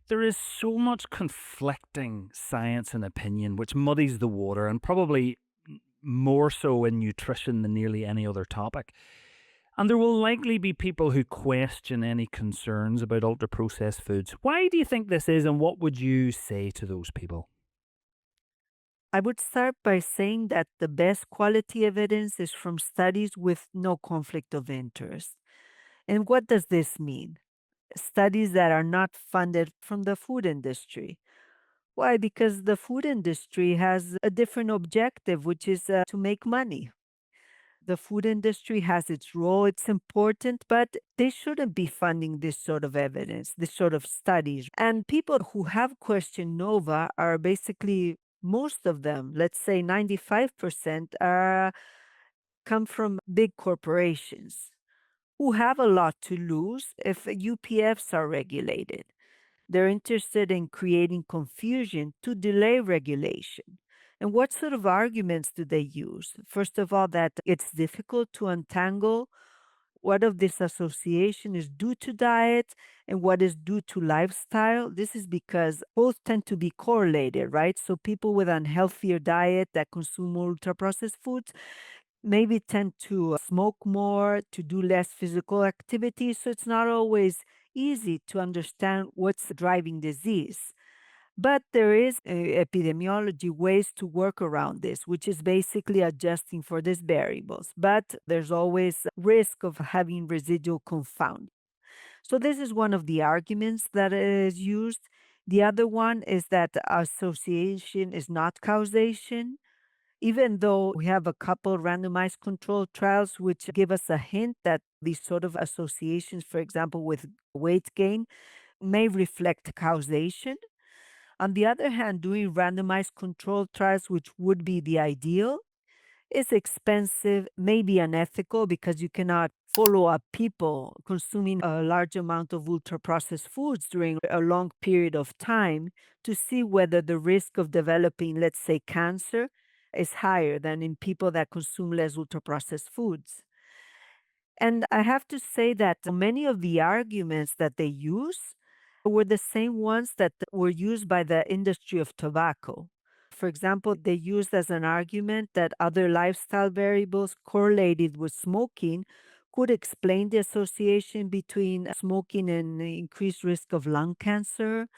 There is so much conflicting science and opinion, which muddies the water, and probably more so in nutrition than nearly any other topic. And there will likely be people who question any concerns about ultra processed foods. Why do you think this is, and what would you say to those people? I would start by saying that the best quality evidence is from studies with no conflict of interest. And what does this mean? Studies that are not funded from the food industry. Why? Because the food industry has a different objective, which is to make money. The food industry has its role, it's important, but they shouldn't be funding this sort of evidence, this sort of studies. And people who have questioned NOVA are basically most of them, let's say 95%, are come from big corporations who have a lot to lose if UPFs are regulated. They're interested in creating confusion to delay regulation. And what sort of arguments do they use? First of all, that it's difficult to untangle what of this association is due to diet and what is due to lifestyle. This is because both tend to be correlated, right? So people with unhealthier diet that consume ultra processed foods maybe tend to smoke more, to do less physical activity. So it's not always easy to understand what's driving disease. But there is epidemiology ways to work around this, which is basically adjusting for these variables. But there's always risk of having residual confound. So this is one of the arguments that is used. The other one is that association is not causation, even though we have a couple randomized controlled trials which give us a hint that these sort of associations, for example, with weight gain, may reflect causation. On the other hand, doing randomized controlled trials, which would be the ideal, is expensive, maybe unethical because you cannot follow up people consuming a large amount of ultra processed foods during a long period of time to see whether the risk of developing, let's say, cancer is higher than in people that consume less ultra processed foods. And I have to say that many of the arguments that they use were the same ones that were used by the industry of tobacco. For example, they used as an argument that other lifestyle variables correlated with smoking could explain the association between smoking and increased risk of lung cancer.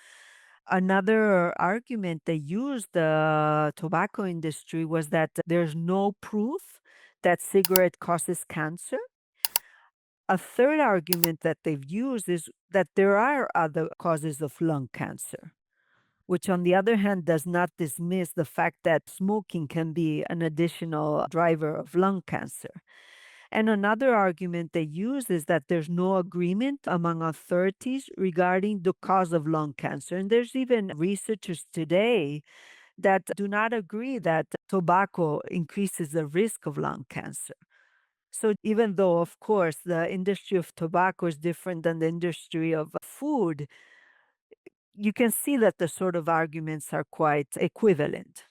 Another argument they used, the tobacco industry, was that there's no proof that cigarette causes cancer. A third argument that they've used is that there are other causes of lung cancer, which, on the other hand, does not dismiss the fact that smoking can be an additional driver of lung cancer. And another argument they use is that there's no agreement among authorities regarding the cause of lung cancer. And there's even researchers today that do not agree that tobacco increases the risk of lung cancer. So even though, of course, the industry of tobacco is different than the industry of food, you can see that the sort of arguments are quite equivalent.